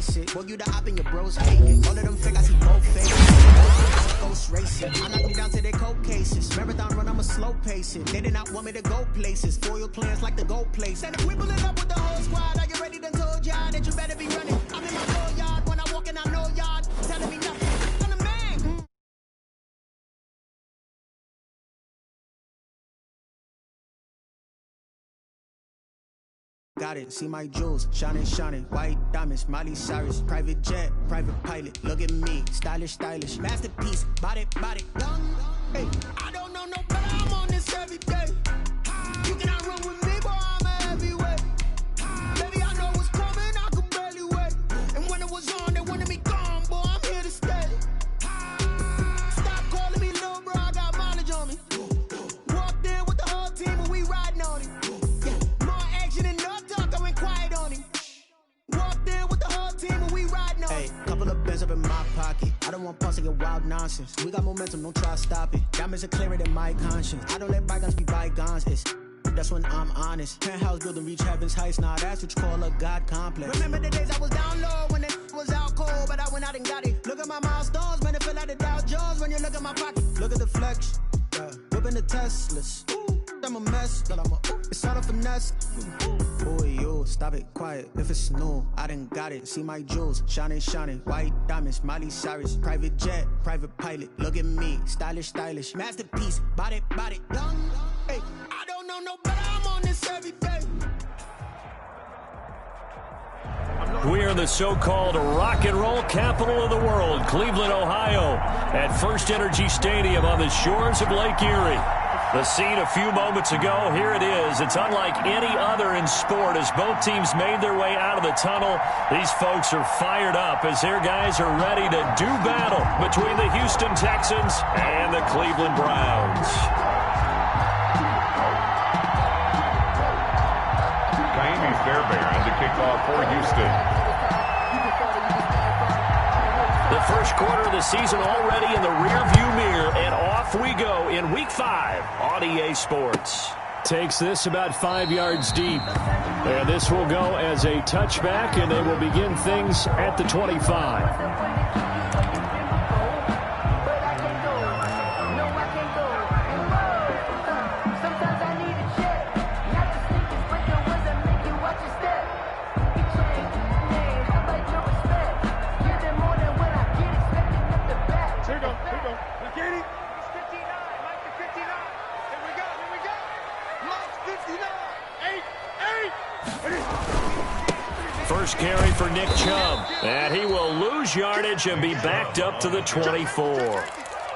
face it. Boy, you the op and your bros hate it. All of them fake, I see both faces. Ghost racing. I knock them down to their cold cases. Marathon run, I'ma slow pace it. They did not want me to go places. Foil plans like the gold place. And if we pulling up with the whole squad, are you ready? Done told y'all that you better be running. I'm in my full yard. When I walk in, I know y'all telling me nothing. I'm the man. Got it, see my jewels, shining, shining, white diamonds, Miley Cyrus, private jet, private pilot, look at me, stylish, stylish, masterpiece, body, body, done. Hey, I don't know no better, I'm on this every day. You cannot run with me, boy, I'm a heavyweight. Baby, I know what's coming, I could barely wait. And when it was on, they wanted me gone, boy, I'm here to stay. Stop calling me little bro, I got mileage on me. Walked in with the whole team and we riding on it. Couple of bands up in my pocket. I don't want pulse to get wild nonsense. We got momentum, don't try to stop it. Diamonds are clearer than my conscience. I don't let bygones be bygones. That's when I'm honest. Penthouse building reach heaven's heights. Nah, that's what you call a God complex. Remember the days I was down low when it was out cold, but I went out and got it. Look at my milestones, man, it feel like the Dow Jones when you look at my pocket. Look at the flex, whipping the Teslas. I'm a mess, but it's all a finesse. Boy, yo, stop it, quiet. If it's new, I done got it. See my jewels, shining, shining, white diamonds, Miley Cyrus, private jet, private pilot. Look at me, stylish, stylish, masterpiece, body, body, done. Hey, I don't know no better, I'm on this every day. We are the so-called rock and roll capital of the world, Cleveland, Ohio, at First Energy Stadium on the shores of Lake Erie. The scene a few moments ago, here it is. It's unlike any other in sport as both teams made their way out of the tunnel. These folks are fired up as their guys are ready to do battle between the Houston Texans and the Cleveland Browns. Jaime Fairbairn to kick off for Houston. The first quarter of the season already in the rearview mirror, and off we go in Week 5 on EA Sports. Takes this about 5 yards deep. And this will go as a touchback, and they will begin things at the 25. First carry for Nick Chubb, and he will lose yardage and be backed up to the 24.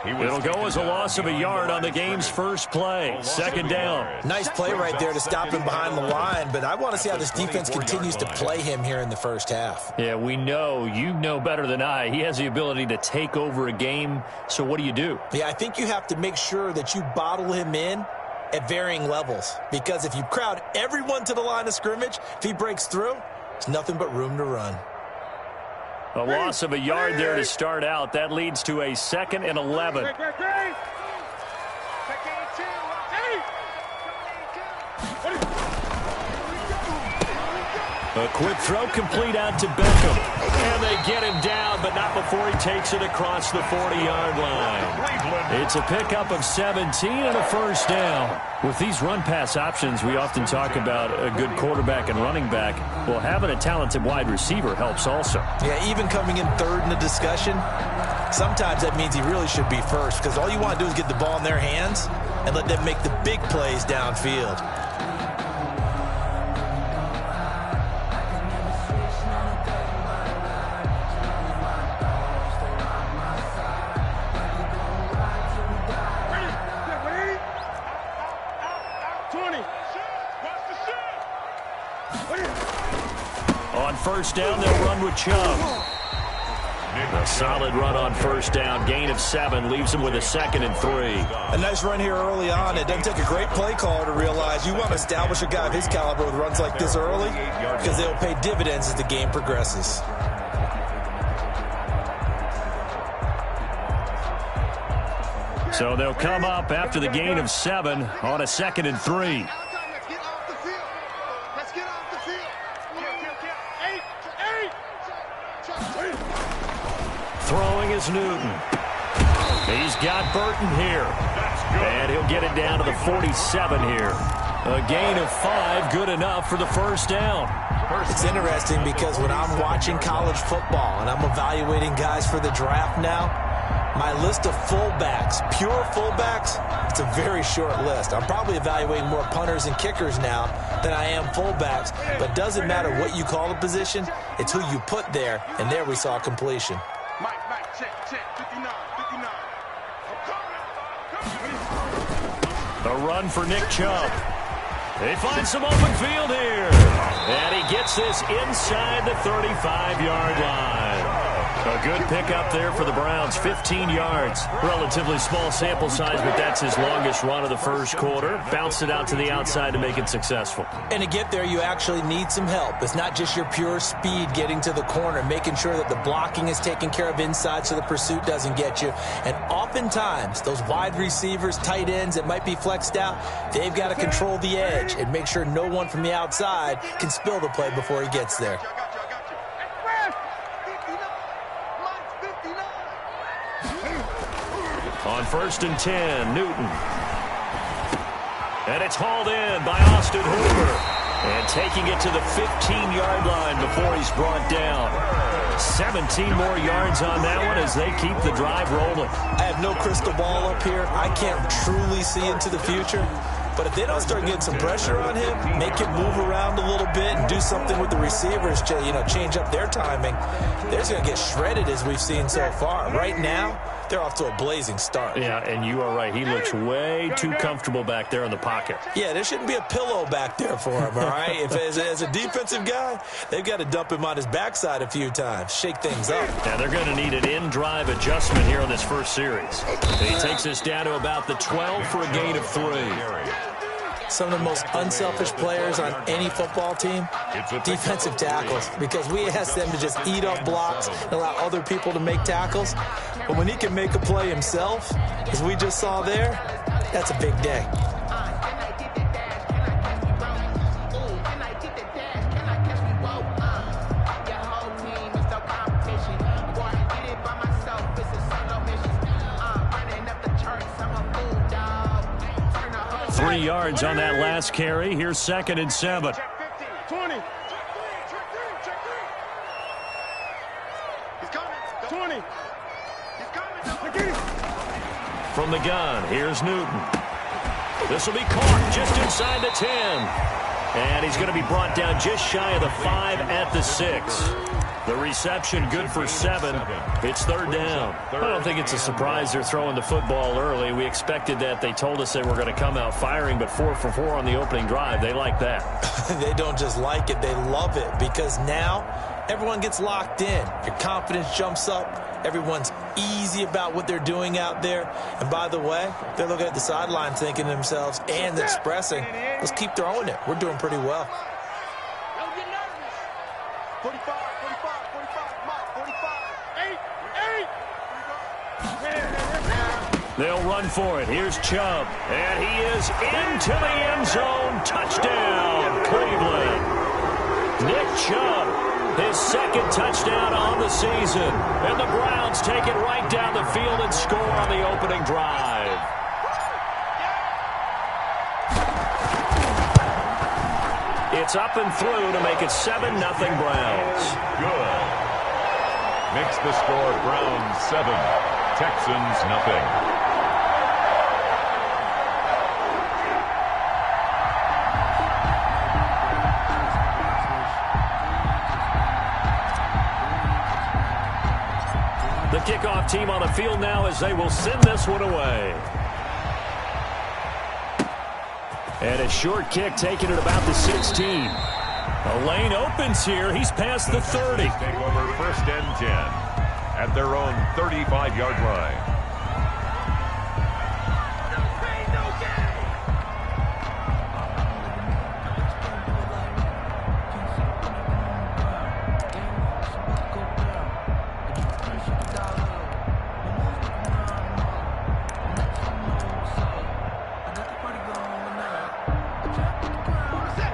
It'll go as a loss of a yard on the game's first play. Second down. Nice play right there to stop him behind the line, but I want to see how this defense continues to play him here in the first half. Yeah, we know. You know better than I. He has the ability to take over a game, so what do? Yeah, I think you have to make sure that you bottle him in at varying levels, because if you crowd everyone to the line of scrimmage, if he breaks through, there's nothing but room to run. A loss of a yard there to start out. That leads to a 2nd and 11. A quick throw complete out to Beckham. And they get him down, but not before he takes it across the 40-yard line. It's a pickup of 17 and a first down. With these run-pass options, we often talk about a good quarterback and running back. Well, having a talented wide receiver helps also. Yeah, even coming in third in the discussion, sometimes that means he really should be first, because all you want to do is get the ball in their hands and let them make the big plays downfield. On first down, they'll run with Chubb. A solid run on first down. Gain of 7 leaves him with a 2nd and 3. A nice run here early on. It doesn't take a great play caller to realize you want to establish a guy of his caliber with runs like this early, because they'll pay dividends as the game progresses. So they'll come up after the gain of 7 on a 2nd and 3. Throwing is Newton. He's got Burton here. And he'll get it down to the 47 here. A gain of 5, good enough for the first down. It's interesting because when I'm watching college football and I'm evaluating guys for the draft now, my list of fullbacks, pure fullbacks, it's a very short list. I'm probably evaluating more punters and kickers now than I am fullbacks, but it doesn't matter what you call the position, it's who you put there, and there we saw completion. Mike, check, 59. A run for Nick Chubb. They find some open field here. And he gets this inside the 35-yard line. A good pickup there for the Browns, 15 yards. Relatively small sample size, but that's his longest run of the first quarter. Bounced it out to the outside to make it successful. And to get there, you actually need some help. It's not just your pure speed getting to the corner, making sure that the blocking is taken care of inside so the pursuit doesn't get you. And oftentimes, those wide receivers, tight ends that might be flexed out, they've got to control the edge and make sure no one from the outside can spill the play before he gets there. On 1st and 10, Newton. And it's hauled in by Austin Hooper. And taking it to the 15-yard line before he's brought down. 17 more yards on that one as they keep the drive rolling. I have no crystal ball up here. I can't truly see into the future. But if they don't start getting some pressure on him, make him move around a little bit and do something with the receivers to, change up their timing, they're just going to get shredded as we've seen so far. Right now, they're off to a blazing start. Yeah, and you are right. He looks way too comfortable back there in the pocket. Yeah, there shouldn't be a pillow back there for him, all right? If as a defensive guy, they've got to dump him on his backside a few times, shake things up. Now, they're going to need an in-drive adjustment here on this first series. He takes us down to about the 12 for a gain of 3. Some of the most unselfish players on any football team, defensive tackles, because we ask them to just eat up blocks and allow other people to make tackles. But when he can make a play himself, as we just saw there, that's a big day. Three yards on that last carry. Here's 2nd and 7. Check 15, 20. He's coming. 20. He's coming. From the gun, here's Newton. This will be caught just inside the 10. And he's going to be brought down just shy of the 5 at the 6. The reception good for 7. It's 3rd down. I don't think it's a surprise they're throwing the football early. We expected that. They told us they were going to come out firing, but 4 for 4 on the opening drive. They like that. They don't just like it, they love it, because now everyone gets locked in. Your confidence jumps up. Everyone's easy about what they're doing out there. And by the way, they're looking at the sideline thinking to themselves and expressing, let's keep throwing it. We're doing pretty well. 45, 8. They'll run for it. Here's Chubb. And he is into the end zone. Touchdown, Cleveland. Nick Chubb, his 2nd touchdown on the season. And the Browns take it right down the field and score on the opening drive. It's up and through to make it 7-0 Browns. Good. Makes the score Browns 7, Texans nothing. The kickoff team on the field now as they will send this one away. And a short kick taken at about the 16. A lane opens here. He's past the 30. Take over 1st and 10 at their own 35-yard line.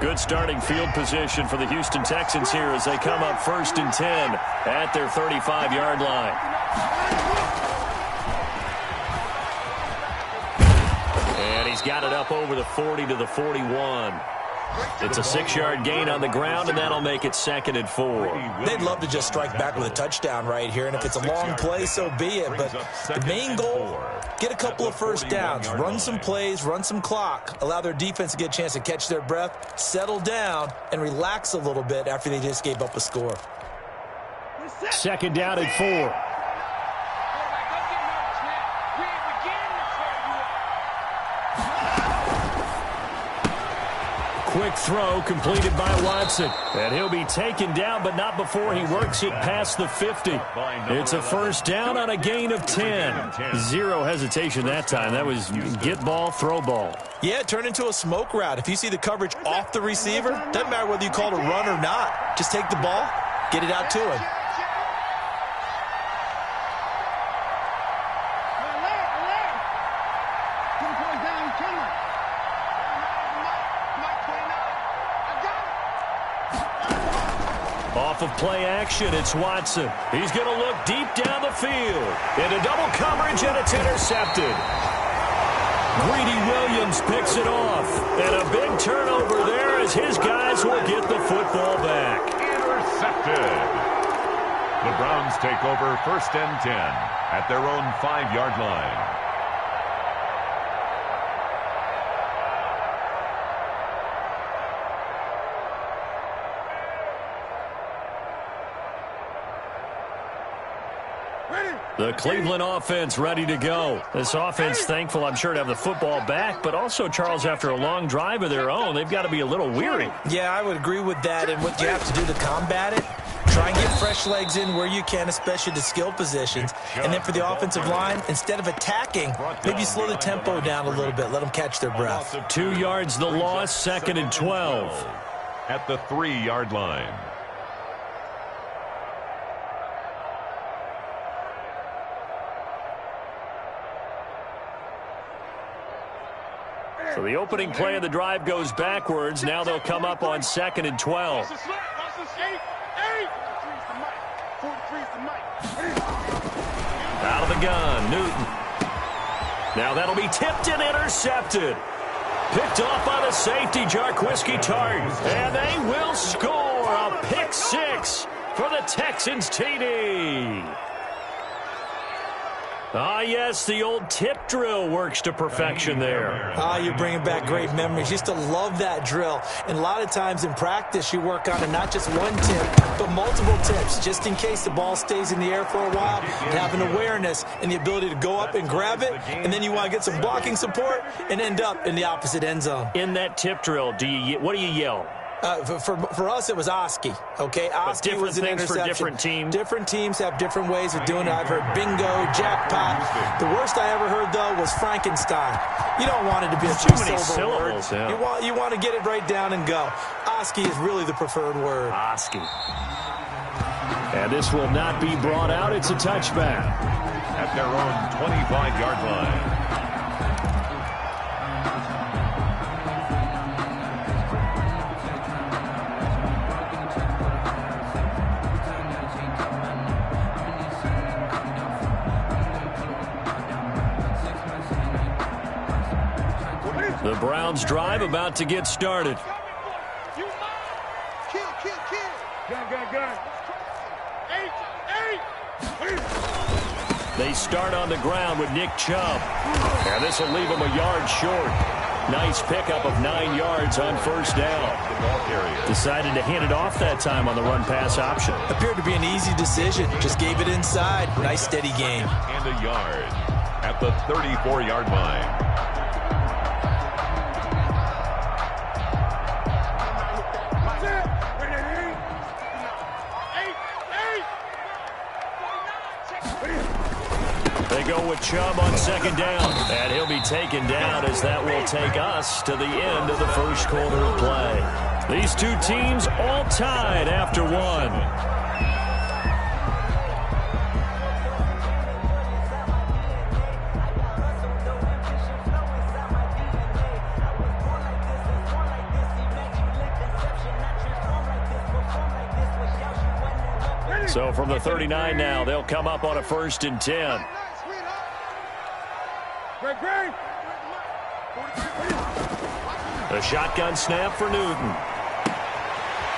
Good starting field position for the Houston Texans here as they come up 1st and 10 at their 35-yard line. And he's got it up over the 40 to the 41. It's a 6-yard gain on the ground, and that'll make it 2nd and 4. They'd love to just strike back with a touchdown right here, and if it's a long play, so be it. But the main goal, get a couple of first downs, run some plays, run some clock, allow their defense to get a chance to catch their breath, settle down, and relax a little bit after they just gave up a score. 2nd down and 4. Quick throw completed by Watson. And he'll be taken down, but not before he works it past the 50. It's a 1st down on a gain of 10. Zero hesitation that time. That was get ball, throw ball. Yeah, it turned into a smoke route. If you see the coverage off the receiver, doesn't matter whether you call it a run or not. Just take the ball, get it out to him. Off of play action, it's Watson. He's going to look deep down the field. Into double coverage, and it's intercepted. Greedy Williams picks it off. And a big turnover there as his guys will get the football back. Intercepted. The Browns take over 1st and 10 at their own 5-yard line. The Cleveland offense ready to go. This offense thankful, I'm sure, to have the football back, but also, Charles, after a long drive of their own, they've got to be a little weary. Yeah, I would agree with that, and what you have to do to combat it, try and get fresh legs in where you can, especially the skill positions. And then for the offensive line, instead of attacking, maybe slow the tempo down a little bit, let them catch their breath. 2 yards the loss, 2nd and 12. At the 3-yard line. So the opening play of the drive goes backwards. Now they'll come up on 2nd and 12. Out of the gun, Newton. Now that'll be tipped and intercepted. Picked off by the safety, Jarquiski Tart. And they will score a pick 6 for the Texans TD. Ah, yes, the old tip drill works to perfection there. Ah, you're bringing back great memories. Used to love that drill. And a lot of times in practice, you work on it, not just one tip, but multiple tips, just in case the ball stays in the air for a while. Have an awareness and the ability to go up and grab it, and then you want to get some blocking support and end up in the opposite end zone. In that tip drill, what do you yell? For us, it was Oski. Okay, Oski was an interception. For different teams. Different teams have different ways of doing it. I've heard bingo, jackpot. The worst I ever heard, though, was Frankenstein. You don't want it to be a two-syllable word. Yeah. You want to get it right down and go. Oski is really the preferred word. Oski. And this will not be brought out. It's a touchback. At their own 25-yard line. The Browns drive about to get started. They start on the ground with Nick Chubb. And this will leave him a yard short. Nice pickup of 9 yards on 1st down. Decided to hand it off that time on the run-pass option. Appeared to be an easy decision. Just gave it inside. Nice steady game. And a yard at the 34-yard line. They go with Chubb on 2nd down, and he'll be taken down as that will take us to the end of the 1st quarter of play. These two teams all tied after one. So from the 39 now, they'll come up on a 1st and 10. A shotgun snap for Newton.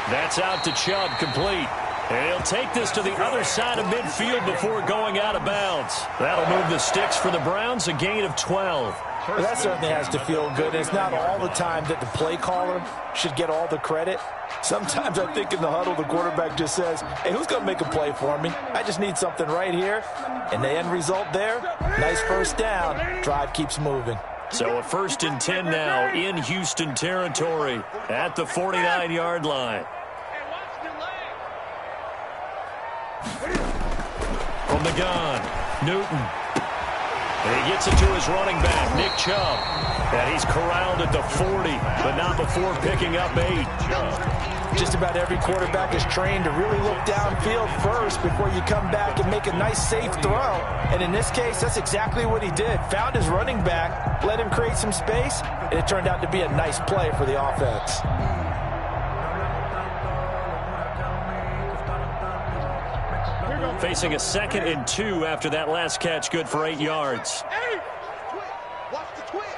That's out to Chubb, complete. And he'll take this to the other side of midfield before going out of bounds. That'll move the sticks for the Browns, a gain of 12. Well, that certainly has to feel good. It's not all the time that the play caller should get all the credit. Sometimes I think in the huddle, the quarterback just says, hey, who's going to make a play for me? I just need something right here. And the end result there, nice first down. Drive keeps moving. So a 1st and 10 now in Houston territory at the 49-yard line. From the gun, Newton. And he gets it to his running back, Nick Chubb. And he's corralled at the 40, but not before picking up 8. Just about every quarterback is trained to really look downfield first before you come back and make a nice, safe throw. And in this case, that's exactly what he did. Found his running back, let him create some space, and it turned out to be a nice play for the offense. Facing a 2nd and 2 after that last catch, good for 8 yards. Watch the twist.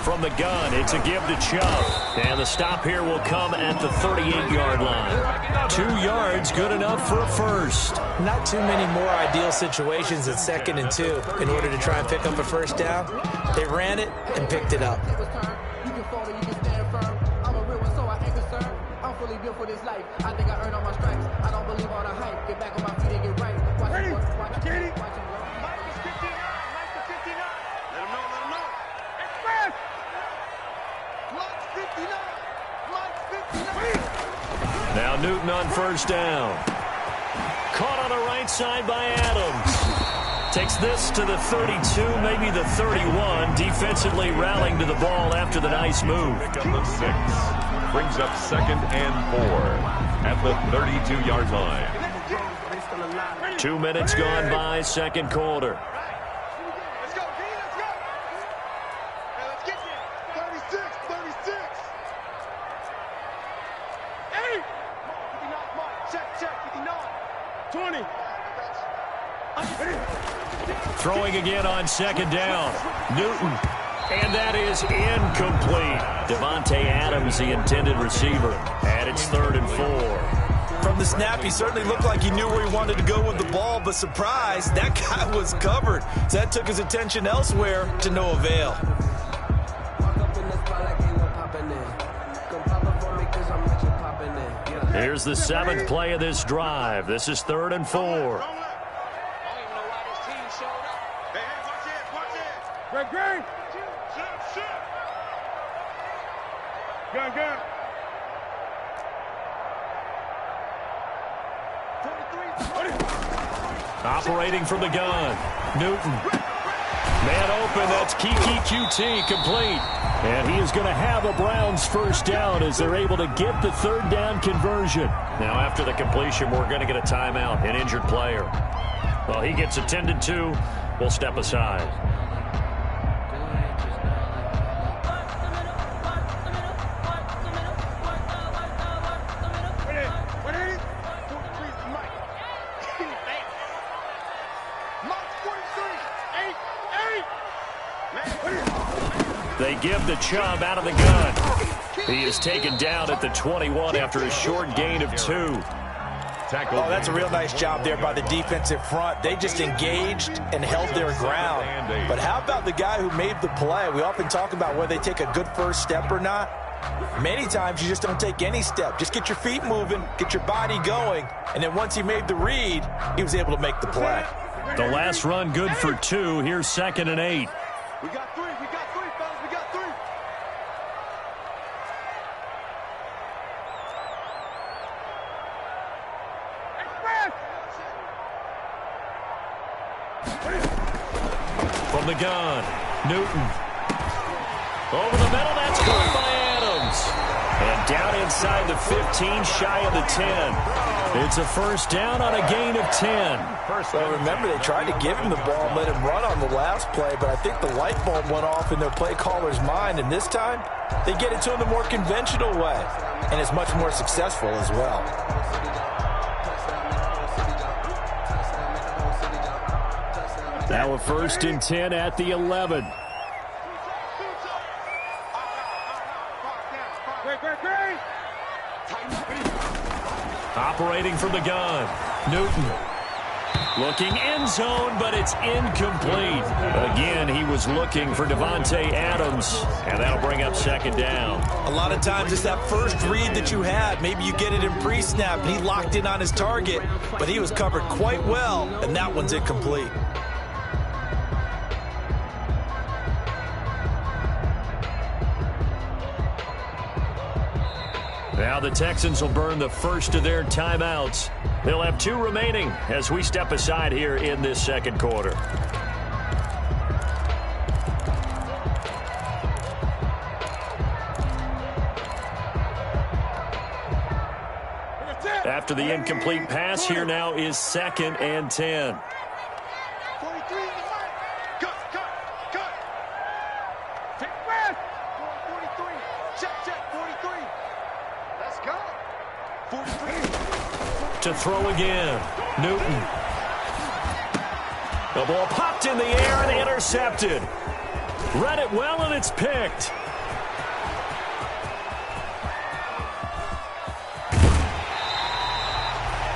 From the gun, it's a give to Chubb. And the stop here will come at the 38-yard line. 2 yards, good enough for a first. Not too many more ideal situations at 2nd and 2 in order to try and pick up a first down. They ran it and picked it up. Built for this life. I think I earned all my stripes. I don't believe all the hype. Get back on my feet and get right. Watch Ready? Watch Ready? Watch Mike is 59. Mike is 59. Let him know. Express. Mike's 59. Mike's 59. Now Newton on 1st down. Caught on the right side by Adams. Takes this to the 32, maybe the 31. Defensively rallying to the ball after the nice move. Pick up the 6. Brings up 2nd and 4 at the 32-yard line. 2 minutes gone by, 2nd quarter. Let's go, D. Let's go. Hey, let's get you. 36. Hey. 59, Mike. Check. 59. 20. Throwing again on 2nd down. Newton. And that is incomplete. Devontae Adams, the intended receiver. And it's 3rd and 4. From the snap, he certainly looked like he knew where he wanted to go with the ball, but surprise, that guy was covered. So that took his attention elsewhere to no avail. Here's the 7th play of this drive. This is 3rd and 4. Greg. Gun. 43. Operating from the gun. Newton. Man open, that's Kiki QT, complete. And he is going to have a Browns 1st down as they're able to get the 3rd down conversion. Now after the completion, we're going to get a timeout, an injured player. Well, he gets attended to. We'll step aside. They give the Chubb out of the gun. He is taken down at the 21 after a short gain of 2. Oh, that's a real nice job there by the defensive front. They just engaged and held their ground. But how about the guy who made the play? We often talk about whether they take a good first step or not. Many times you just don't take any step. Just get your feet moving, get your body going, and then once he made the read, he was able to make the play. The last run good for 2. Here's 2nd and 8. We got 3, fellas. We got 3. From the gun, Newton. Over the middle, that's caught by Adams. And down inside the 15, shy of the 10. It's a first down on a gain of 10. Well, remember, they tried to give him the ball and let him run on the last play, but I think the light bulb went off in their play caller's mind, and this time they get it to him the more conventional way, and it's much more successful as well. Now a first and 10 at the 11. Operating from the gun, Newton. Looking end zone, but it's incomplete. Again, he was looking for Devontae Adams, and that'll bring up second down. A lot of times it's that first read that you had. Maybe you get it in pre-snap, and he locked in on his target, but he was covered quite well, and that one's incomplete. Now the Texans will burn the first of their timeouts. They'll have 2 remaining as we step aside here in this second quarter. After the incomplete pass, here now is 2nd and 10. 43 in the mark. Cut. Take breath. 43. Check. 43. Let's go. 43. To throw again, Newton. The ball popped in the air and intercepted. Read it well, and it's picked.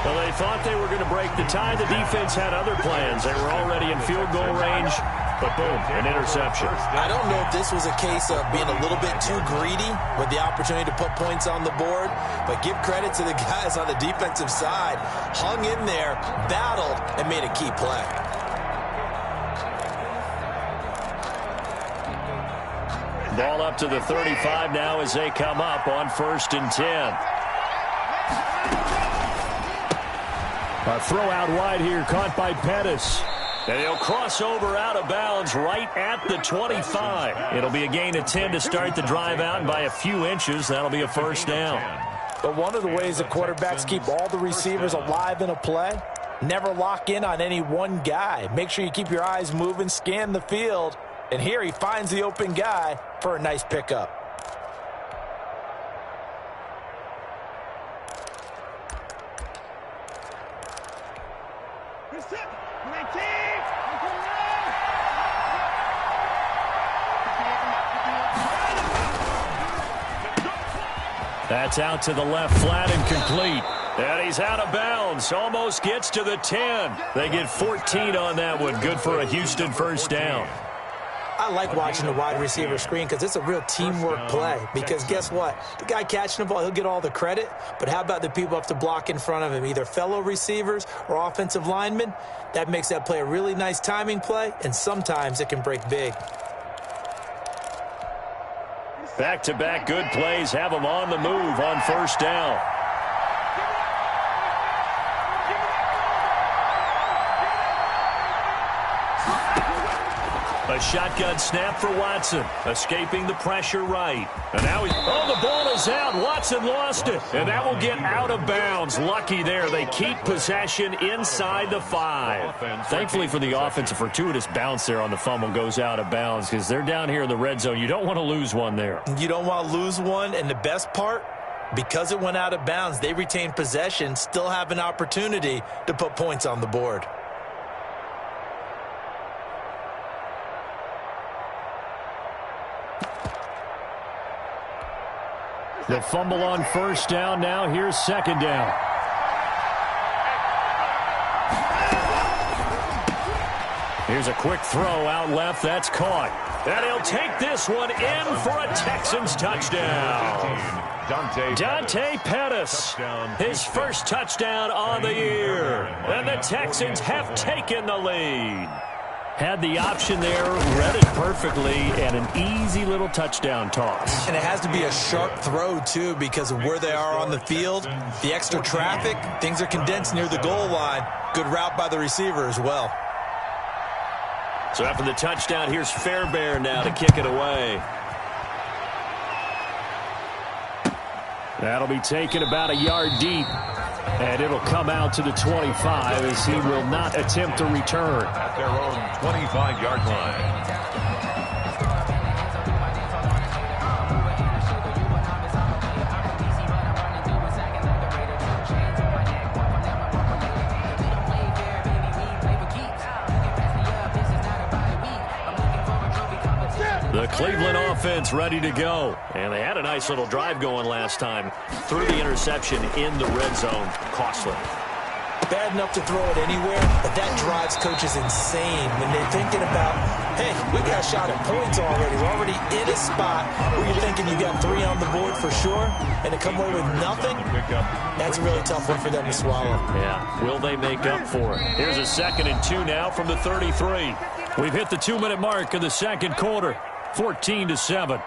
Well, they thought they were going to break the tie. The defense had other plans. They were already in field goal range, but boom, an interception. I don't know if this was a case of being a little bit too greedy with the opportunity to put points on the board, but give credit to the guys on the defensive side. Hung in there, battled, and made a key play. Ball up to the 35 now as they come up on 1st and 10. A throw out wide here, caught by Pettis. And he'll cross over out of bounds right at the 25. It'll be a gain of 10 to start the drive out, and by a few inches, that'll be a first down. But one of the ways that quarterbacks keep all the receivers alive in a play, never lock in on any one guy. Make sure you keep your eyes moving, scan the field, and here he finds the open guy for a nice pickup. That's out to the left, flat and complete. And he's out of bounds. Almost gets to the 10. They get 14 on that one. Good for a Houston first down. I like watching the wide receiver screen because it's a real teamwork play. Because guess what? The guy catching the ball, he'll get all the credit. But how about the people up to block in front of him, either fellow receivers or offensive linemen? That makes that play a really nice timing play, and sometimes it can break big. Back-to-back good plays have them on the move on first down. A shotgun snap for Watson, escaping the pressure right. And now the ball is out. Watson lost it, and that will get out of bounds. Lucky there. They keep possession inside the 5. Thankfully for the offense, a fortuitous bounce there on the fumble goes out of bounds because they're down here in the red zone. You don't want to lose one there. You don't want to lose one, and the best part, because it went out of bounds, they retain possession, still have an opportunity to put points on the board. The fumble on first down. Now here's second down. Here's a quick throw out left. That's caught. And he'll take this one in for a Texans touchdown. Dante Pettis, his first touchdown on the year. And the Texans have taken the lead. Had the option there, read it perfectly, and an easy little touchdown toss. And it has to be a sharp throw, too, because of where they are on the field. The extra traffic, things are condensed near the goal line. Good route by the receiver as well. So after the touchdown, here's Fairbairn now to kick it away. That'll be taken about a yard deep. And it'll come out to the 25 as he will not attempt to return. At their own 25-yard line. The Cleveland offense ready to go. And they had a nice little drive going last time. Threw the interception in the red zone. Costly. Bad enough to throw it anywhere, but that drives coaches insane when they're thinking about, hey, we got a shot at points already. We're already in a spot where you're thinking you got 3 on the board for sure, and to come away with nothing, that's a really tough one for them to swallow. Yeah, will they make up for it? Here's a 2nd and 2 now from the 33. We've hit the 2-minute mark of the second quarter. 14-7.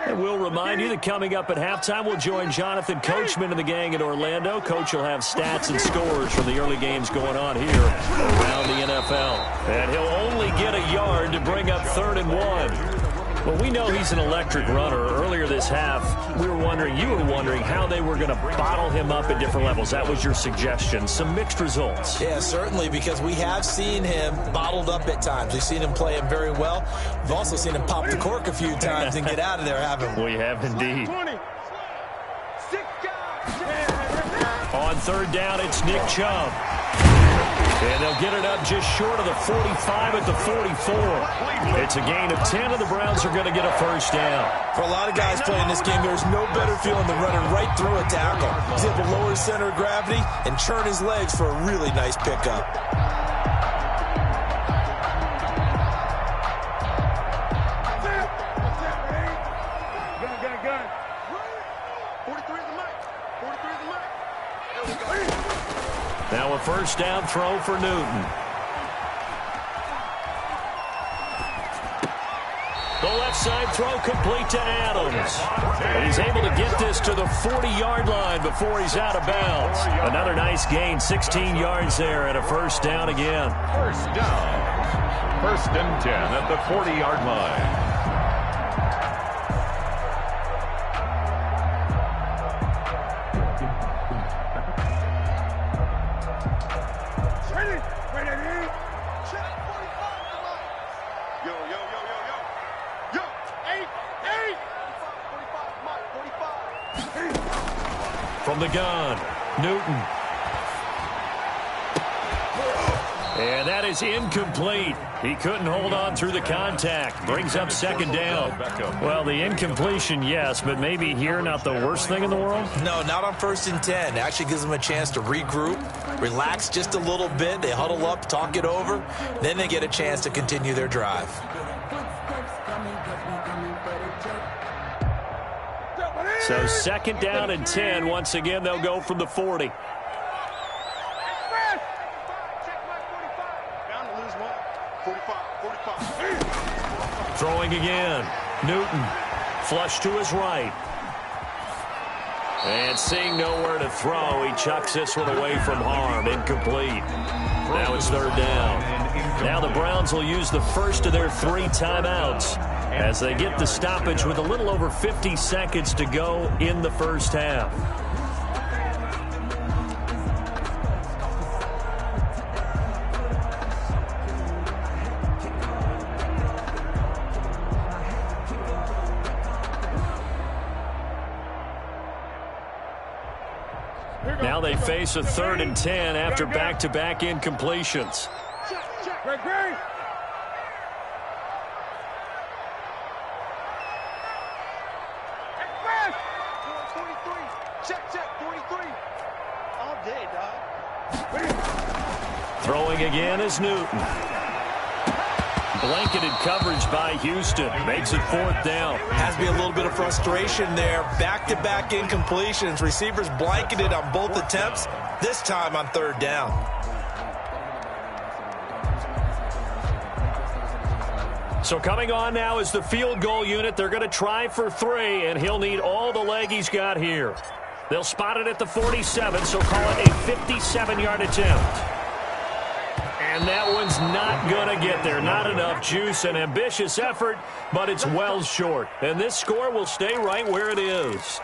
And we'll remind you that coming up at halftime, we'll join Jonathan Coachman and the gang in Orlando. Coach will have stats and scores from the early games going on here around the NFL. And he'll only get a yard to bring up 3rd and 1. Well, we know he's an electric runner. Earlier this half, you were wondering how they were going to bottle him up at different levels. That was your suggestion. Some mixed results. Yeah, certainly, because we have seen him bottled up at times. We've seen him play him very well. We've also seen him pop the cork a few times and get out of there, haven't we? We have indeed. On 3rd down, it's Nick Chubb. And they'll get it up just short of the 45 at the 44. It's a gain of 10, and the Browns are going to get a 1st down. For a lot of guys playing this game, there's no better feeling than running right through a tackle. He's able to lower his center of gravity and churn his legs for a really nice pickup. Now a 1st down throw for Newton. The left side throw complete to Adams. And he's able to get this to the 40-yard line before he's out of bounds. Another nice gain, 16 yards there, and a 1st down again. 1st down. 1st and 10 at the 40-yard line. From the gun, Newton. And that is incomplete. He couldn't hold on through the contact. Brings up 2nd down. Well, the incompletion, yes, but maybe here not the worst thing in the world? No, not on 1st and 10. It actually gives them a chance to regroup, relax just a little bit. They huddle up, talk it over. Then they get a chance to continue their drive. So 2nd down and 10. Once again, they'll go from the 40. Throwing again. Newton. Flush to his right. And seeing nowhere to throw, he chucks this one away from harm. Incomplete. Now it's 3rd down. Now the Browns will use the first of their 3 timeouts as they get the stoppage with a little over 50 seconds to go in the 1st half. Now they face a 3rd and 10 after back-to-back incompletions. Throwing again is Newton. Blanketed coverage by Houston. Makes it 4th down. Has to be a little bit of frustration there. Back-to-back incompletions. Receivers blanketed on both attempts. This time on 3rd down. So coming on now is the field goal unit. They're going to try for 3, and he'll need all the leg he's got here. They'll spot it at the 47, so call it a 57-yard attempt. And And that one's not going to get there. Not enough juice. An ambitious effort, but it's well short. And this score will stay right where it is.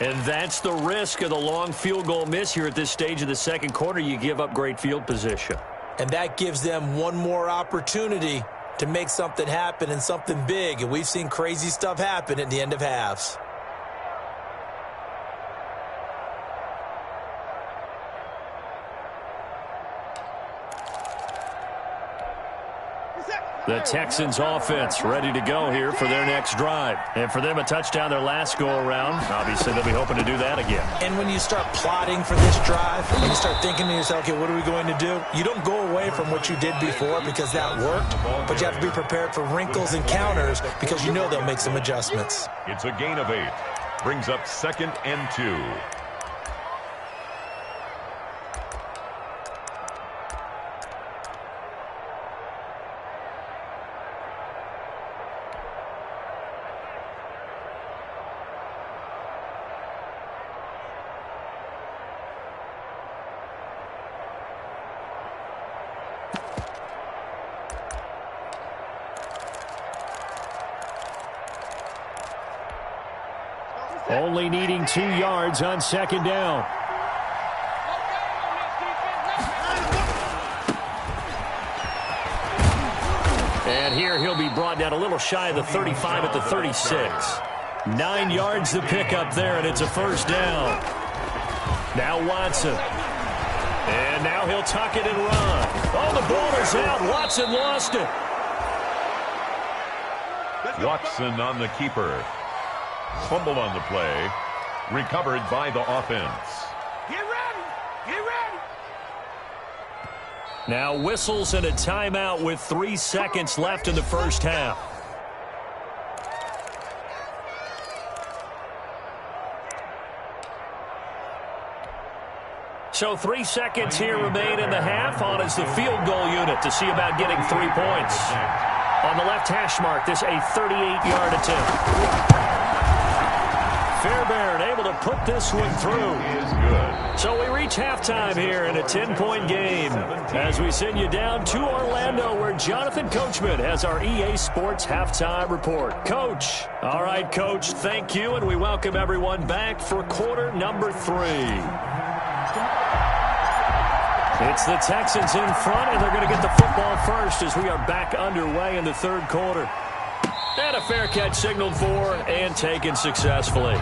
And that's the risk of the long field goal miss here at this stage of the second quarter. You give up great field position. And that gives them one more opportunity to make something happen and something big. And we've seen crazy stuff happen at the end of halves. The Texans offense ready to go here for their next drive. And for them, a touchdown their last go-around. Obviously, they'll be hoping to do that again. And when you start plotting for this drive, when you start thinking to yourself, okay, what are we going to do? You don't go away from what you did before because that worked, but you have to be prepared for wrinkles and counters because you know they'll make some adjustments. It's a gain of 8. Brings up 2nd and 2. Only needing 2 yards on 2nd down. And here he'll be brought down a little shy of the 35 at the 36. 9 yards to pick up there, and it's a first down. Now Watson. And now he'll tuck it and run. Oh, the ball is out. Watson lost it. Watson on the keeper. Fumble on the play. Recovered by the offense. Get ready! Get ready! Now whistles and a timeout with 3 seconds left in the first half. So 3 seconds here remain in the half. On is the field goal unit to see about getting 3 points. On the left hash mark, this a 38-yard attempt. Fairbairn able to put this one through. Is good. So we reach halftime here in a 10-point game as we send you down to Orlando where Jonathan Coachman has our EA Sports halftime report. Coach. All right, Coach, thank you, and we welcome everyone back for quarter number 3. It's the Texans in front, and they're going to get the football first as we are back underway in the third quarter. And a fair catch signaled for and taken successfully.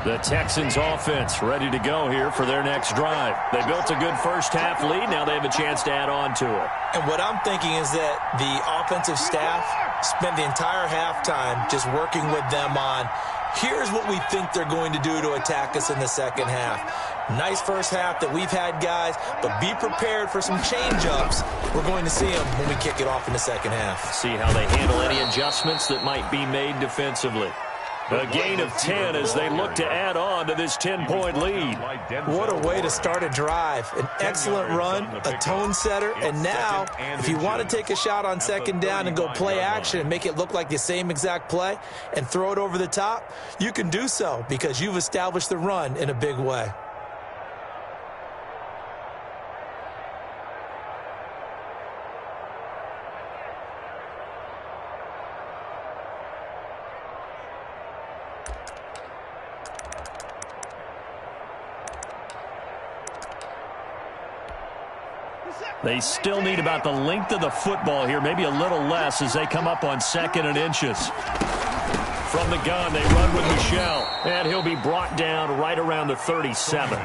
The Texans offense ready to go here for their next drive. They built a good first half lead. Now they have a chance to add on to it. And what I'm thinking is that the offensive staff spent the entire halftime just working with them on, here's what we think they're going to do to attack us in the second half. Nice first half that we've had, guys, but be prepared for some change-ups. We're going to see them when we kick it off in the second half. See how they handle any adjustments that might be made defensively. A gain of 10 as they look to add on to this 10-point lead. What a way to start a drive. An excellent run, a tone setter, and now if you want to take a shot on second down and go play action and make it look like the same exact play and throw it over the top, you can do so because you've established the run in a big way. They still need about the length of the football here, maybe a little less as they come up on 2nd and inches. From the gun, they run with Michel, and he'll be brought down right around the 37.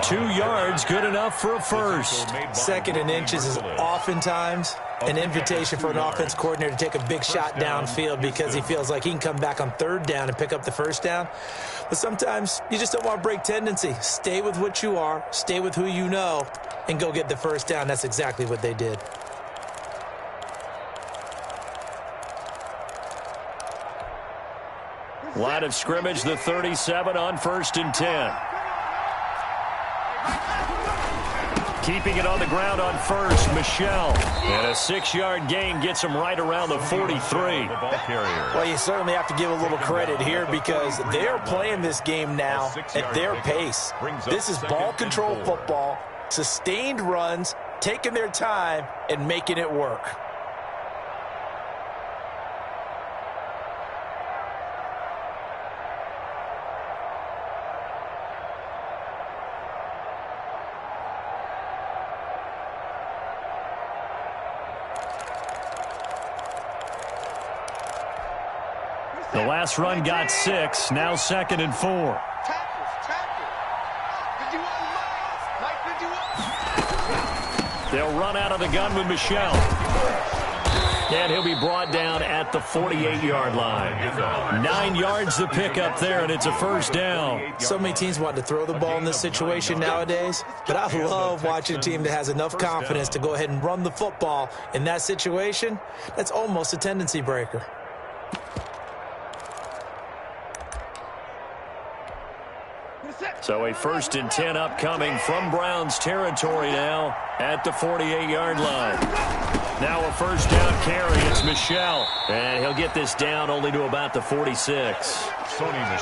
2 yards, good enough for a first. 2nd and inches is oftentimes an invitation for an offense coordinator to take a big shot downfield because he feels like he can come back on 3rd down and pick up the first down. But sometimes you just don't want to break tendency. Stay with what you are, stay with who you know, and go get the first down. That's exactly what they did. Line of scrimmage, the 37 on 1st and 10. keeping it on the ground on first, Michelle. And a 6-yard gain gets him right around the 43. Well, you certainly have to give a little credit here because they're playing this game now at their pace. This is ball control football, sustained runs, taking their time, and making it work. The last run got 6, now 2nd and 4. They'll run out of the gun with Michelle. And he'll be brought down at the 48-yard line. 9 yards to pick up there, and it's a first down. So many teams want to throw the ball in this situation nowadays, but I love watching a team that has enough confidence to go ahead and run the football in that situation. That's almost a tendency breaker. So a 1st and 10 upcoming from Browns territory now at the 48-yard line. Now a first down carry. It's Michelle. And he'll get this down only to about the 46.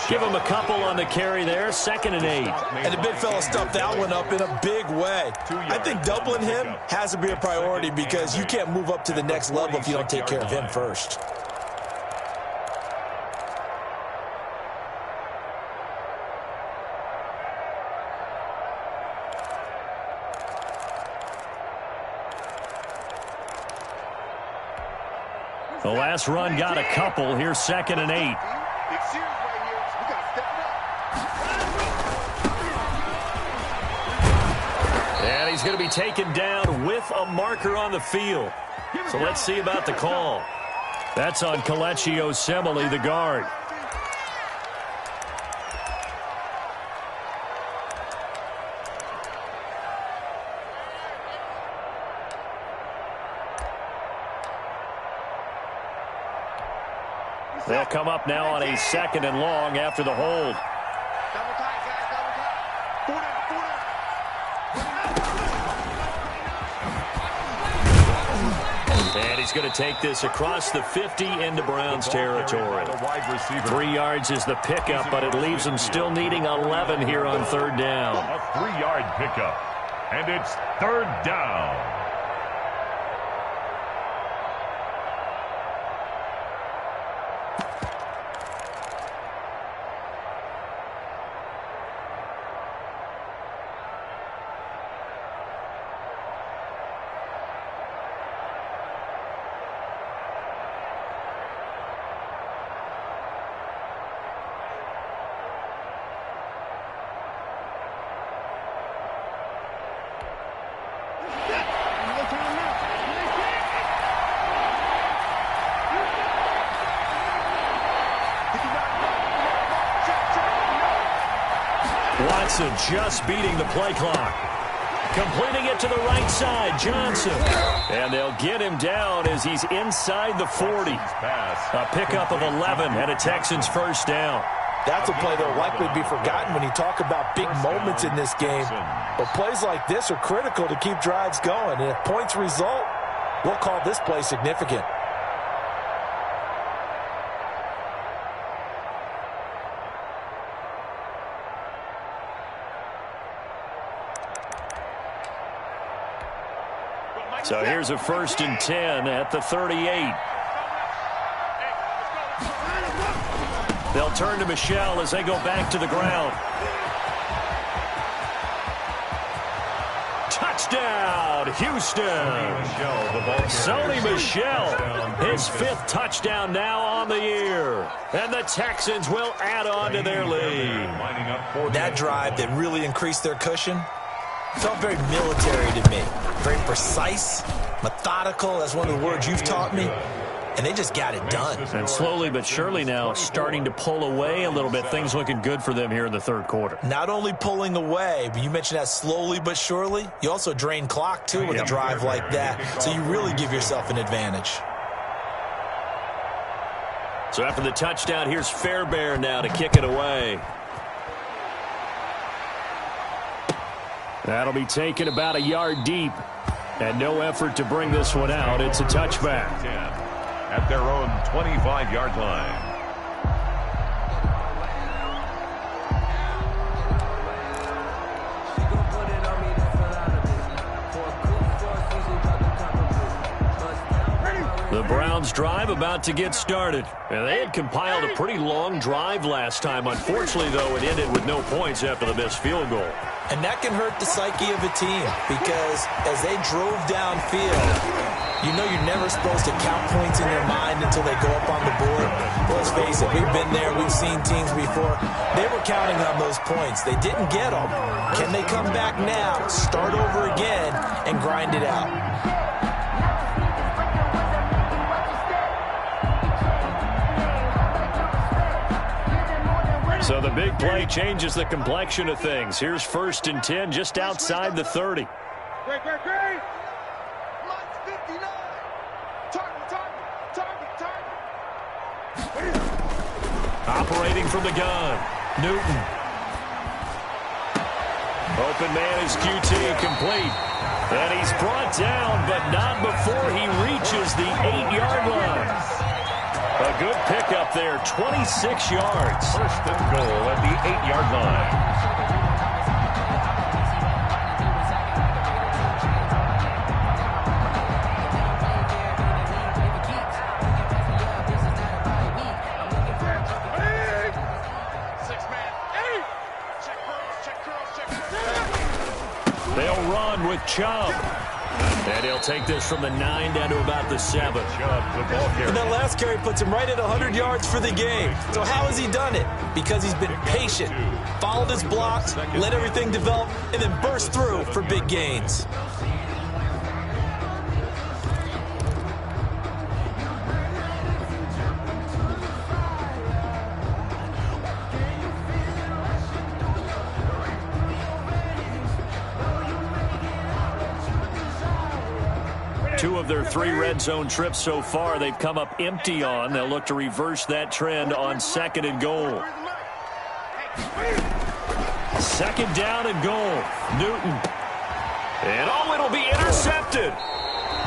Give him a couple on the carry there. 2nd and 8. And the big fella stuffed that one up in a big way. I think doubling him has to be a priority because you can't move up to the next level if you don't take care of him first. The last run got a couple. Here's 2nd and 8. And he's going to be taken down with a marker on the field. So let's see about the call. That's on Kelechi Osemele, the guard. They'll come up now on a 2nd and long after the hold. And he's going to take this across the 50 into Browns territory. 3 yards is the pickup, but it leaves them still needing 11 here on 3rd down. A 3-yard pickup, and it's 3rd down. Watson just beating the play clock. Completing it to the right side, Johnson. And they'll get him down as he's inside the 40. A pickup of 11 and a Texans first down. That's a play that will likely be forgotten when you talk about big moments in this game. But plays like this are critical to keep drives going. And if points result, we'll call this play significant. So here's a 1st and 10 at the 38. They'll turn to Michelle as they go back to the ground. Touchdown, Houston. Sony Michel, his 5th touchdown now on the year. And the Texans will add on to their lead. That drive that really increased their cushion felt very military to me. Very precise, methodical. That's one of the words you've taught me. And they just got it done. And slowly but surely now starting to pull away a little bit. Things looking good for them here in the 3rd quarter. Not only pulling away, but you mentioned that slowly but surely. You also drain clock, too, with a drive like that. So you really give yourself an advantage. So after the touchdown, here's Fairbairn now to kick it away. That'll be taken about a yard deep. And no effort to bring this one out. It's a touchback. 10 at their own 25-yard line. The Browns drive about to get started. And they had compiled a pretty long drive last time. Unfortunately, though, it ended with no points after the missed field goal. And that can hurt the psyche of a team because as they drove downfield, you know you're never supposed to count points in your mind until they go up on the board. Well, let's face it, we've been there, we've seen teams before. They were counting on those points. They didn't get them. Can they come back now, start over again, and grind it out? So the big play changes the complexion of things. Here's 1st and 10 just outside the 30. Great. Line's 59. Target. Operating from the gun. Newton. Open man is QT complete. And he's brought down, but not before he reaches the 8-yard line. A good pickup there, 26 yards. 1st and goal at the 8-yard line. They'll run with Chubb. And he'll take this from the 9 down to about the 7. And that last carry puts him right at 100 yards for the game. So how has he done it? Because he's been patient, followed his blocks, let everything develop, and then burst through for big gains. Two of their 3 red zone trips so far, they've come up empty on. They'll look to reverse that trend on 2nd and goal. 2nd down and goal. Newton. And it'll be intercepted.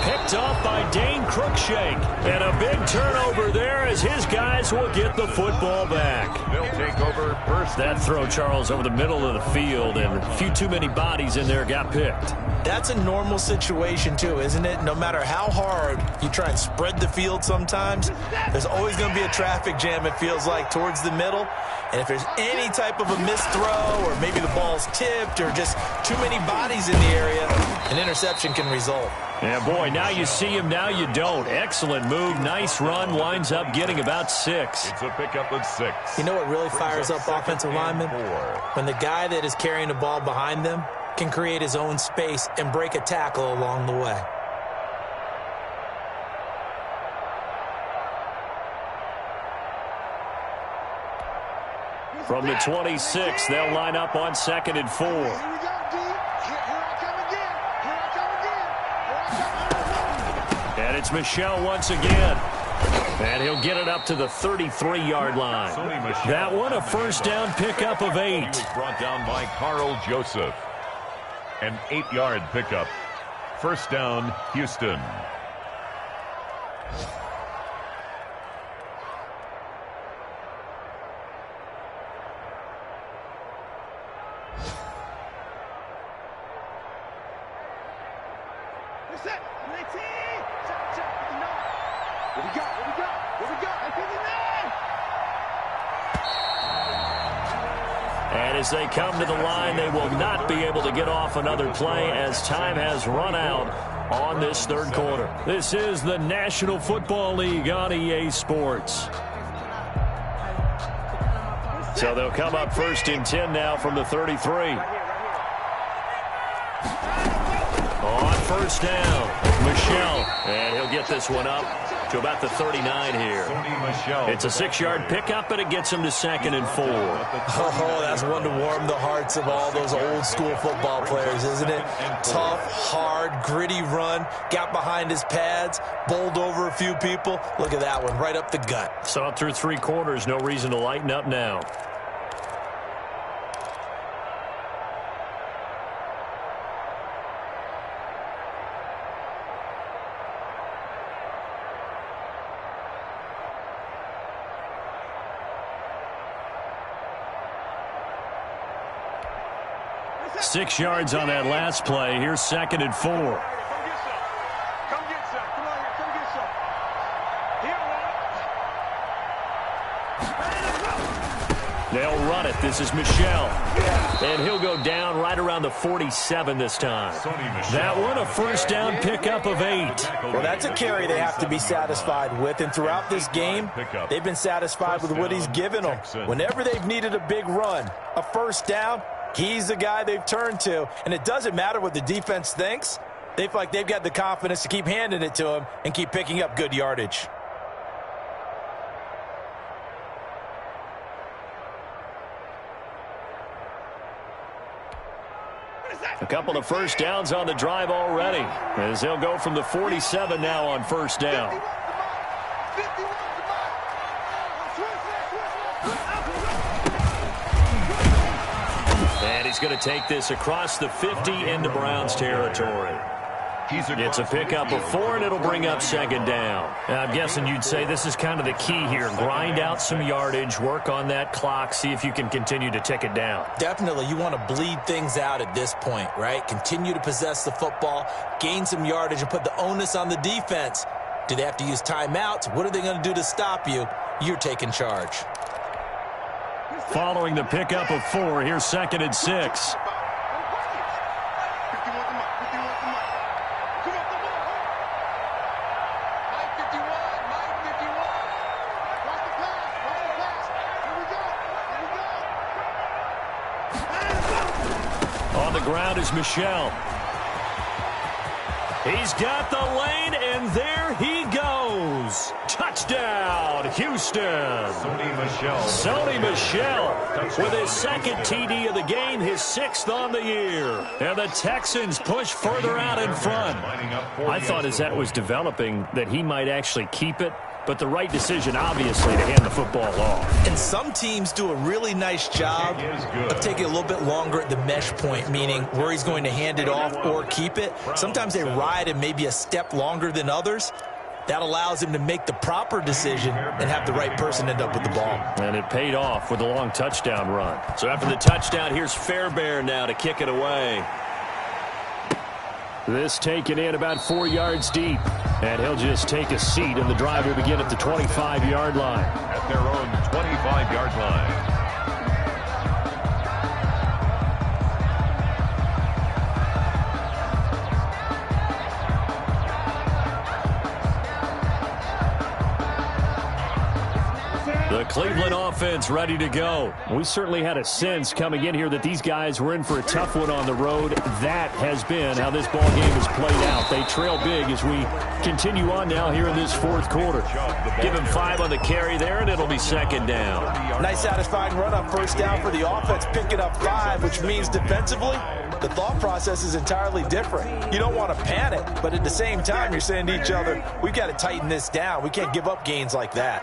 Picked off by Dane Cruikshank. And a big turnover there as his guys will get the football back. They'll take over 1st. That throw, Charles, over the middle of the field, and a few too many bodies in there got picked. That's a normal situation, too, isn't it? No matter how hard you try and spread the field sometimes, there's always going to be a traffic jam, it feels like, towards the middle. And if there's any type of a missed throw or maybe the ball's tipped or just too many bodies in the area, an interception can result. Yeah, boy, now you see him, now you don't. Excellent move, nice run, winds up getting about 6. It's a pickup of 6. You know what really fires up offensive linemen? When the guy that is carrying the ball behind them can create his own space and break a tackle along the way. From the 26, they'll line up on 2nd and 4. Here we go, D. Here I come again. And it's Michel once again. And he'll get it up to the 33-yard line. That one a 1st down pickup of 8. He was brought down by Carl Joseph. An 8-yard pickup. 1st down, Houston. And as they come to the line, they will not be able to get off another play as time has run out on this 3rd quarter. This is the National Football League on EA Sports. So they'll come up 1st and 10 now from the 33. On 1st down, Michel. And he'll get this one up to about the 39 here. It's a 6-yard pickup, but it gets him to 2nd and 4. Oh, that's one to warm the hearts of all those old-school football players, isn't it? Tough, hard, gritty run, got behind his pads, bowled over a few people. Look at that one, right up the gut. So up through 3 quarters, no reason to lighten up now. 6 yards on that last play. Here's 2nd and 4. Come get some. Come on here. Come get some. Here, They'll run it. This is Michel. And he'll go down right around the 47 this time. That one, a first down pickup of 8. Well, that's a carry they have to be satisfied with. And throughout this game, they've been satisfied with what he's given them. Whenever they've needed a big run, a first down, he's the guy they've turned to. And it doesn't matter what the defense thinks. They feel like they've got the confidence to keep handing it to him and keep picking up good yardage. A couple of first downs on the drive already, as they'll go from the 47 now on first down. And he's going to take this across the 50 into Browns territory. It's a pickup of 4, and it'll bring up 2nd down. I'm guessing you'd say this is kind of the key here. Grind out some yardage, work on that clock, see if you can continue to tick it down. Definitely, you want to bleed things out at this point, right? Continue to possess the football, gain some yardage, and put the onus on the defense. Do they have to use timeouts? What are they going to do to stop you? You're taking charge. Following the pickup of 4, here's 2nd and 6. On the ground is Michel. He's got the lane, and there he goes. Touchdown, Houston. Sony Michel with his 2nd TD of the game, his 6th on the year. And the Texans push further out in front. I thought as that was developing that he might actually keep it, but the right decision, obviously, to hand the football off. And some teams do a really nice job of taking a little bit longer at the mesh point, meaning where he's going to hand it off or keep it. Sometimes they ride him maybe a step longer than others. That allows him to make the proper decision and have the right person end up with the ball. And it paid off with a long touchdown run. So after the touchdown, here's Fairbairn now to kick it away. This taken in about 4 yards deep. And he'll just take a seat, and the drive will begin at the 25-yard line. At their own 25-yard line. The Cleveland offense ready to go. We certainly had a sense coming in here that these guys were in for a tough one on the road. That has been how this ball game has played out. They trail big as we continue on now here in this 4th quarter. Give him 5 on the carry there, and it'll be 2nd down. Nice satisfying run on first down for the offense, picking up 5, which means defensively, the thought process is entirely different. You don't want to panic, but at the same time, you're saying to each other, we've got to tighten this down. We can't give up gains like that.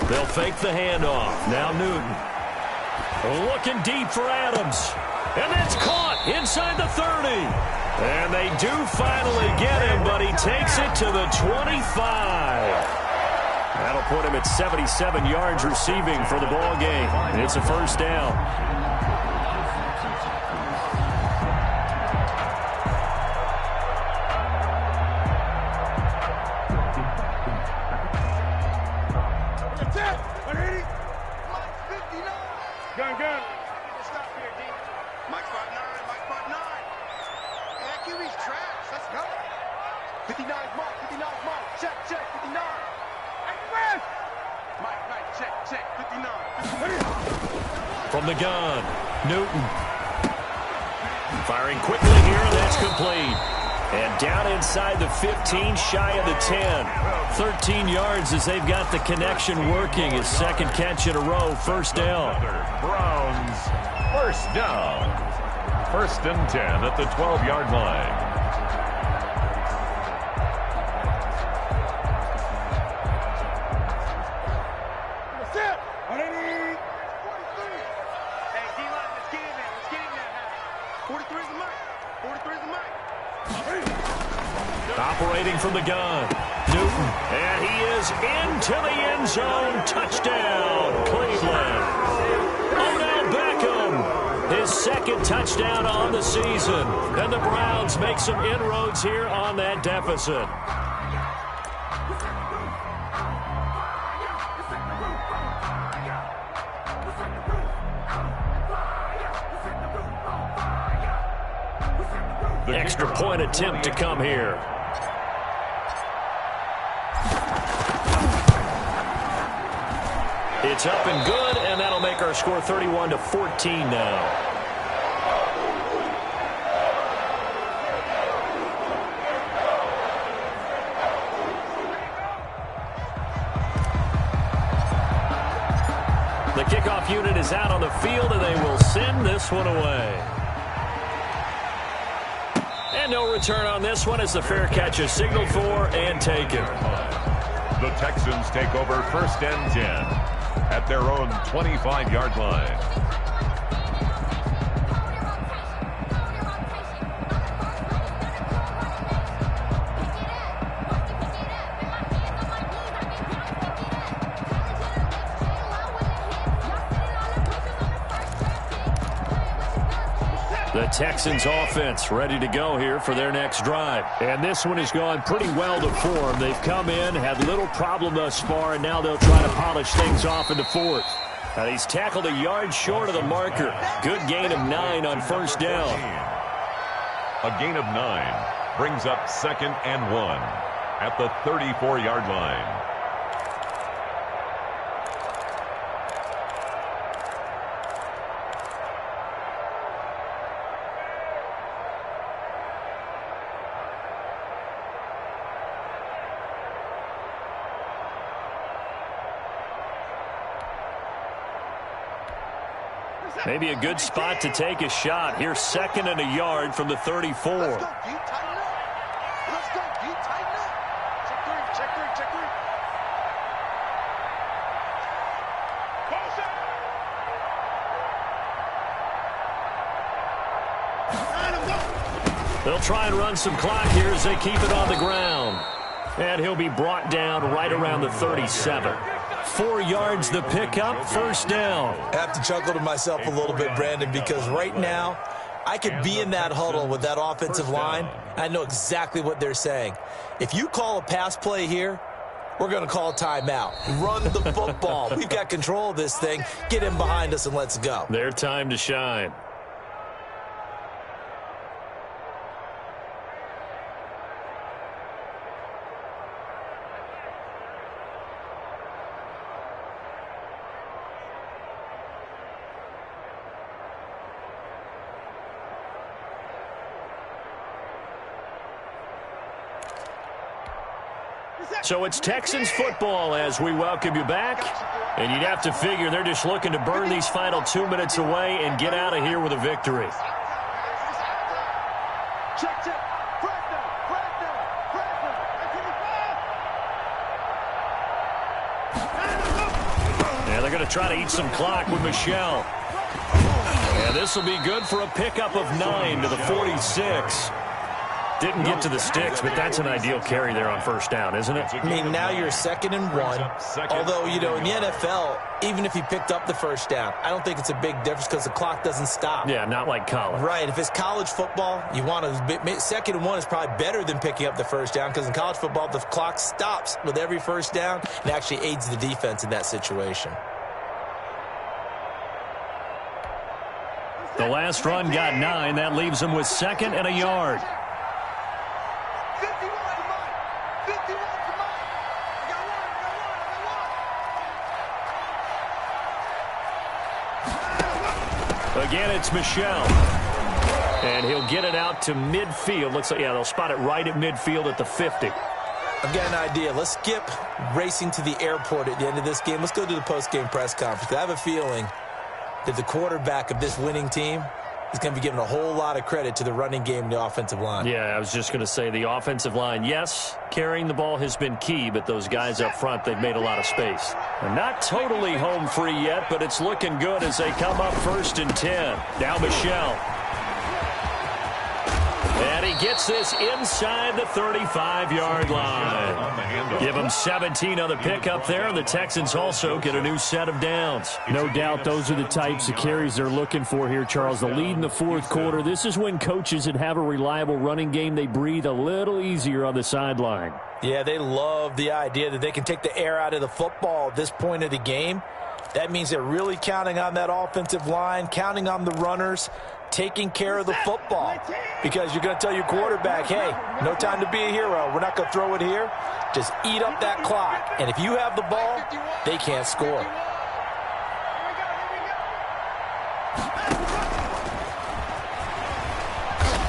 They'll fake the handoff. Now Newton. Looking deep for Adams. And that's caught inside the 30. And they do finally get him, but he takes it to the 25. That'll put him at 77 yards receiving for the ball game. And it's a first down. Gun. Stop here, D. Mike 5'9", Mike 5'9". That QB's trash. Let's go. 59's Mike, 59's Mike. Check, 59. Hey, Chris! Mike, check, 59. From the gun, Newton. Firing quickly here, and that's complete. And down inside the 15, shy of the 10. 13 yards as they've got the connection working. His 2nd catch in a row, first down. Browns, first down. 1st and 10 at the 12-yard line. What's up? 43. Hey, D-line, let's get in there. 43's the mic. 43's the mic. Operating from the gun, Newton. And he is into the end zone. Touchdown, Cleveland. Odell Beckham, his second touchdown on the season. And the Browns make some inroads here on that deficit. Extra point attempt to come here. It's up and good, and that'll make our score 31-14 now. The kickoff unit is out on the field, and they will send this one away. And no return on this one as the fair catch is signaled for and taken. The Texans take over 1st and 10 at their own 25-yard line. The Texans offense ready to go here for their next drive. And this one has gone pretty well to form. They've come in, had little problem thus far, and now they'll try to polish things off into fourth. Now he's tackled a yard short of the marker. Good gain of 9 on 1st down. A gain of 9 brings up 2nd and 1 at the 34-yard line. Maybe a good spot to take a shot. Here's 2nd and a yard from the 34. Let's go, D. Tighten up. Let's go, D. Tighten up. Check 3, check 3, check 3. They'll try and run some clock here as they keep it on the ground. And he'll be brought down right around the 37. 4 yards the pickup, 1st down. I have to chuckle to myself a little bit, Brandon, because right now I could be in that huddle with that offensive line. I know exactly what they're saying. If you call a pass play here, we're going to call a timeout. Run the football. We've got control of this thing. Get him behind us and let's go. Their time to shine. So it's Texans football as we welcome you back. And you'd have to figure they're just looking to burn these final 2 minutes away and get out of here with a victory. Check, check. Yeah, they're going to try to eat some clock with Michelle. And this will be good for a pickup of 9 to the 46. Didn't get to the sticks, but that's an ideal carry there on 1st down, isn't it? I mean, now you're 2nd and 1. Although, you know, in the NFL, even if he picked up the 1st down, I don't think it's a big difference because the clock doesn't stop. Yeah, not like college. Right. If it's college football, you want to 2nd and 1 is probably better than picking up the 1st down because in college football, the clock stops with every 1st down and actually aids the defense in that situation. The last run got 9. That leaves them with 2nd and a yard. Again, it's Michelle. And he'll get it out to midfield. Looks like, yeah, they'll spot it right at midfield at the 50. I've got an idea. Let's skip racing to the airport at the end of this game. Let's go to the post-game press conference. I have a feeling that the quarterback of this winning team is going to be given a whole lot of credit to the running game and the offensive line. Yeah, I was just going to say the offensive line, yes, carrying the ball has been key, but those guys up front, they've made a lot of space. And not totally home free yet, but it's looking good as they come up 1st and 10. Now Michelle. And he gets this inside the 35-yard line. Give them 17 on the pickup there, and the Texans also get a new set of downs. No doubt those are the types of carries they're looking for here, Charles. The lead in the fourth quarter. This is when coaches that have a reliable running game, they breathe a little easier on the sideline. Yeah, they love the idea that they can take the air out of the football at this point of the game. That means they're really counting on that offensive line, counting on the runners, taking care of the football. Because you're going to tell your quarterback, hey, no time to be a hero. We're not going to throw it here. Just eat up that clock. And if you have the ball, they can't score.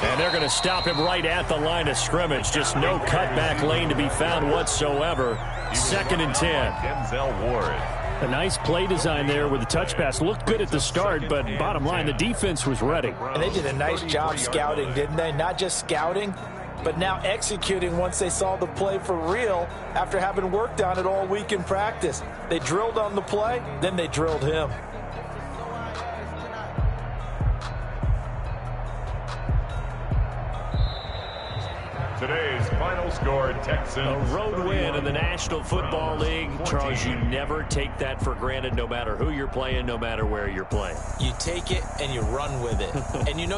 And they're going to stop him right at the line of scrimmage. Just no cutback lane to be found whatsoever. 2nd and 10. Denzel Ward. A nice play design there with the touch pass. Looked good at the start, but bottom line, the defense was ready. And they did a nice job scouting, didn't they? Not just scouting, but now executing once they saw the play for real after having worked on it all week in practice. They drilled on the play, then they drilled him. Today's final score, Texans. A road win in the National Football League. Charles, you never take that for granted, no matter who you're playing, no matter where you're playing. You take it and you run with it. And you know